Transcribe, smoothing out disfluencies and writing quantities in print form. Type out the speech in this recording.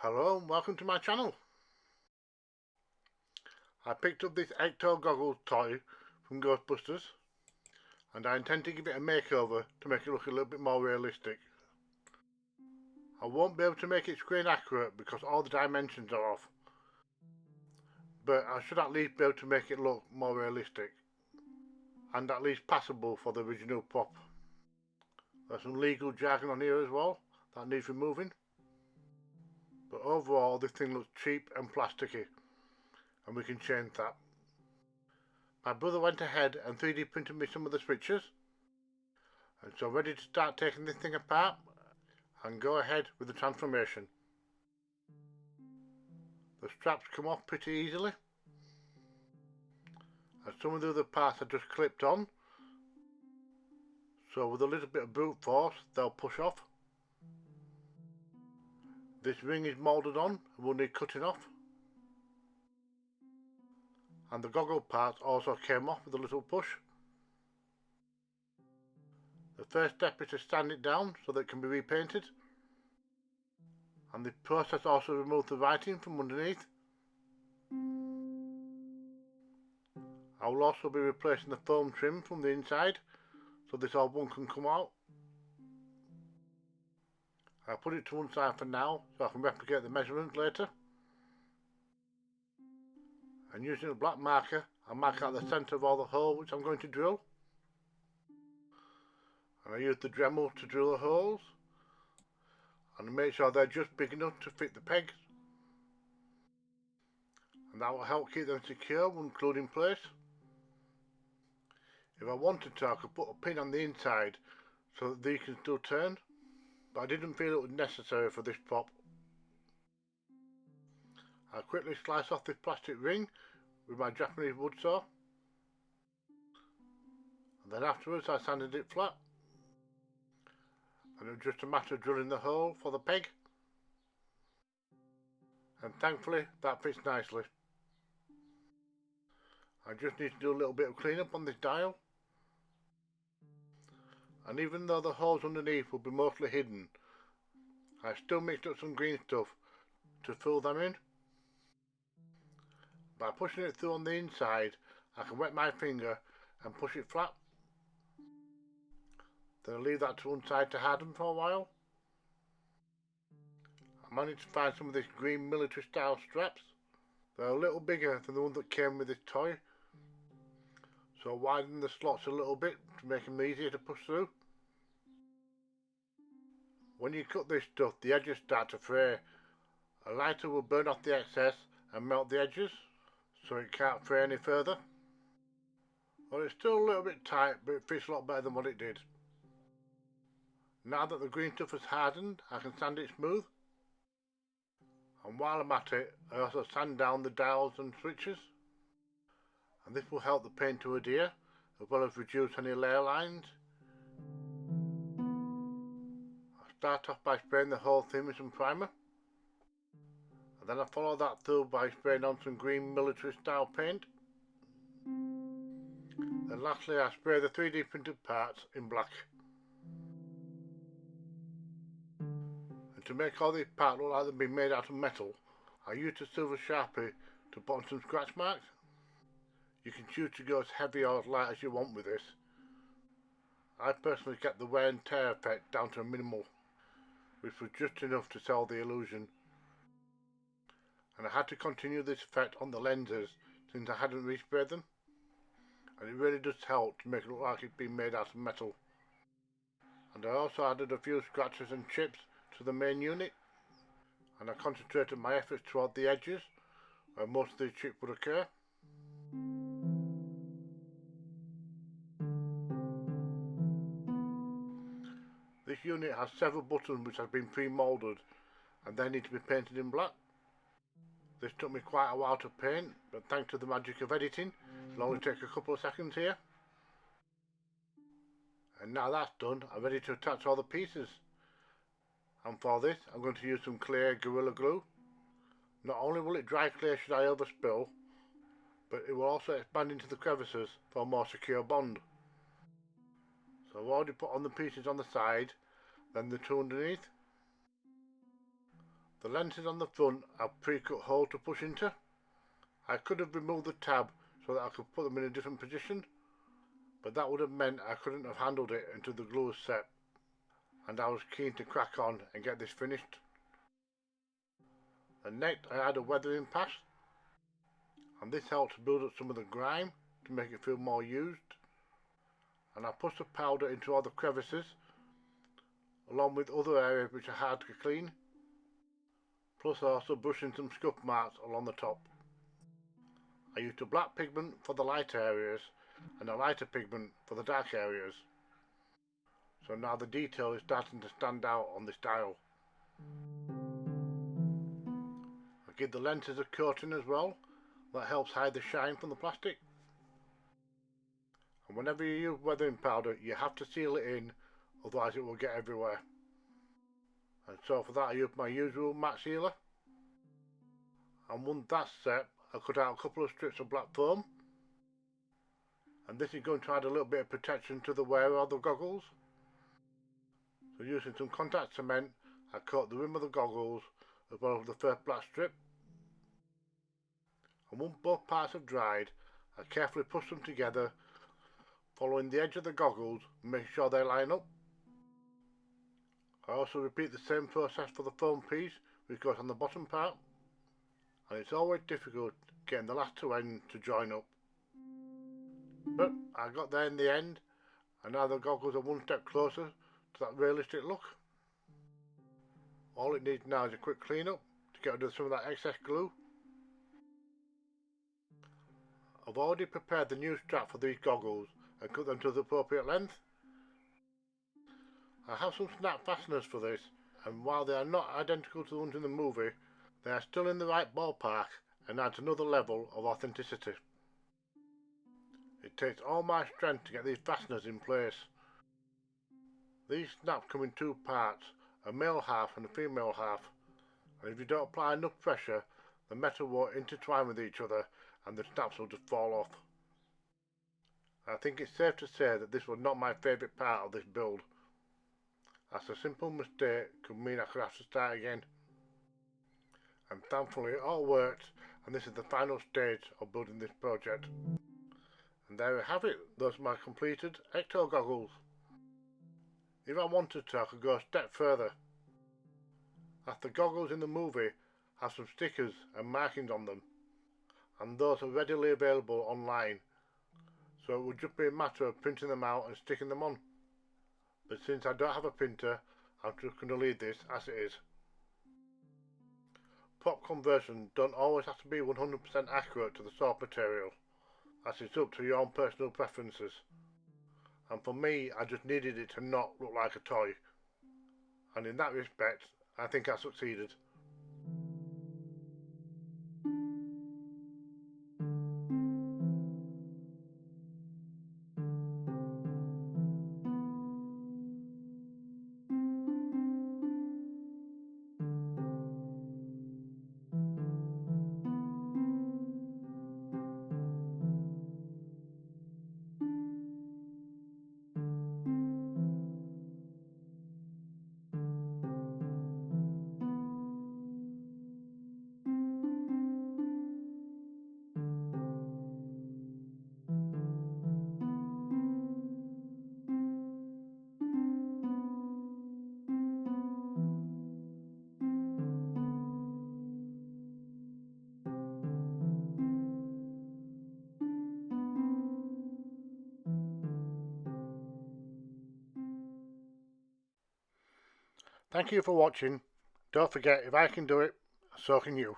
Hello and welcome to my channel. I picked up this Ecto goggles toy from Ghostbusters and I intend to give it a makeover to make it look a little bit more realistic. I won't be able to make it screen accurate because all the dimensions are off, but I should at least be able to make it look more realistic and at least passable for the original prop. There's some legal jargon on here as well that needs removing, but overall this thing looks cheap and plasticky and we can change that. My brother went ahead and 3D printed me some of the switches, and so I'm ready to start taking this thing apart and go ahead with the transformation. The straps come off pretty easily, and some of the other parts are just clipped on, so with a little bit of brute force they'll push off. This ring is moulded on and will need cutting off, and the goggle parts also came off with a little push. The first step is to sand it down so that it can be repainted, and the process also removes the writing from underneath. I will also be replacing the foam trim from the inside so this old one can come out. I'll put it to one side for now so I can replicate the measurements later. And using a black marker, I'll mark out the centre of all the holes which I'm going to drill. And I use the Dremel to drill the holes and make sure they're just big enough to fit the pegs. And that will help keep them secure when glued in place. If I wanted to, I could put a pin on the inside so that these can still turn, but I didn't feel it was necessary for this prop. I quickly slice off this plastic ring with my Japanese wood saw, and then afterwards I sanded it flat, and it was just a matter of drilling the hole for the peg, and thankfully that fits nicely. I just need to do a little bit of cleanup on this dial, and even though the holes underneath will be mostly hidden, I still mixed up some green stuff to fill them in. By pushing it through on the inside, I can wet my finger and push it flat. Then I'll leave that to one side to harden for a while. I managed to find some of this green military style straps. They're a little bigger than the one that came with this toy, so I widened the slots a little bit to make them easier to push through. When you cut this stuff, the edges start to fray. A lighter will burn off the excess and melt the edges, so it can't fray any further. Well, it's still a little bit tight, but it fits a lot better than what it did. Now that the green stuff has hardened, I can sand it smooth. And while I'm at it, I also sand down the dials and switches. And this will help the paint to adhere, as well as reduce any layer lines. I start off by spraying the whole thing with some primer. And then I follow that through by spraying on some green military style paint. Then lastly I spray the 3D printed parts in black. And to make all these parts look like they've been made out of metal, I used a silver Sharpie to put on some scratch marks. You can choose to go as heavy or as light as you want with this. I personally kept the wear and tear effect down to a minimal, which was just enough to sell the illusion. And I had to continue this effect on the lenses since I hadn't resprayed them, and it really does help to make it look like it's been made out of metal. And I also added a few scratches and chips to the main unit, and I concentrated my efforts toward the edges where most of these chips would occur. This unit has several buttons which have been pre-moulded and they need to be painted in black. This took me quite a while to paint, but thanks to the magic of editing, it'll only take a couple of seconds here. And now that's done, I'm ready to attach all the pieces. And for this, I'm going to use some clear Gorilla Glue. Not only will it dry clear should I overspill, but it will also expand into the crevices for a more secure bond. So I've already put on the pieces on the side, then the two underneath. The lenses on the front have pre-cut holes to push into. I could have removed the tab so that I could put them in a different position, but that would have meant I couldn't have handled it until the glue was set, and I was keen to crack on and get this finished. And next I had a weathering pass, and this helped to build up some of the grime to make it feel more used. And I pushed the powder into all the crevices, along with other areas which are hard to clean, plus also brushing some scuff marks along the top. I used a black pigment for the lighter areas and a lighter pigment for the dark areas, so now the detail is starting to stand out on this dial. I give the lenses a coating as well, that helps hide the shine from the plastic. And whenever you use weathering powder, you have to seal it in, otherwise it will get everywhere. And so for that I use my usual matte sealer. And once that's set, I cut out a couple of strips of black foam. And this is going to add a little bit of protection to the wearer of the goggles. So using some contact cement, I coat the rim of the goggles as well as the first black strip. And once both parts have dried, I carefully push them together, following the edge of the goggles and making sure they line up. I also repeat the same process for the foam piece which goes on the bottom part, and it's always difficult getting the last two ends to join up. But I got there in the end, and now the goggles are one step closer to that realistic look. All it needs now is a quick clean up to get rid of some of that excess glue. I've already prepared the new strap for these goggles and cut them to the appropriate length. I have some snap fasteners for this, and while they are not identical to the ones in the movie, they are still in the right ballpark and adds another level of authenticity. It takes all my strength to get these fasteners in place. These snaps come in two parts, a male half and a female half, and if you don't apply enough pressure, the metal won't intertwine with each other and the snaps will just fall off. I think it's safe to say that this was not my favourite part of this build, as a simple mistake could mean I could have to start again. And thankfully it all worked, and this is the final stage of building this project. And there we have it, those are my completed Ecto goggles. If I wanted to, I could go a step further, as the goggles in the movie have some stickers and markings on them, and those are readily available online, so it would just be a matter of printing them out and sticking them on. But since I don't have a printer, I'm just going to leave this as it is. Prop conversions don't always have to be 100% accurate to the source material, as it's up to your own personal preferences. And for me, I just needed it to not look like a toy. And in that respect, I think I succeeded. Thank you for watching. Don't forget, if I can do it, so can you.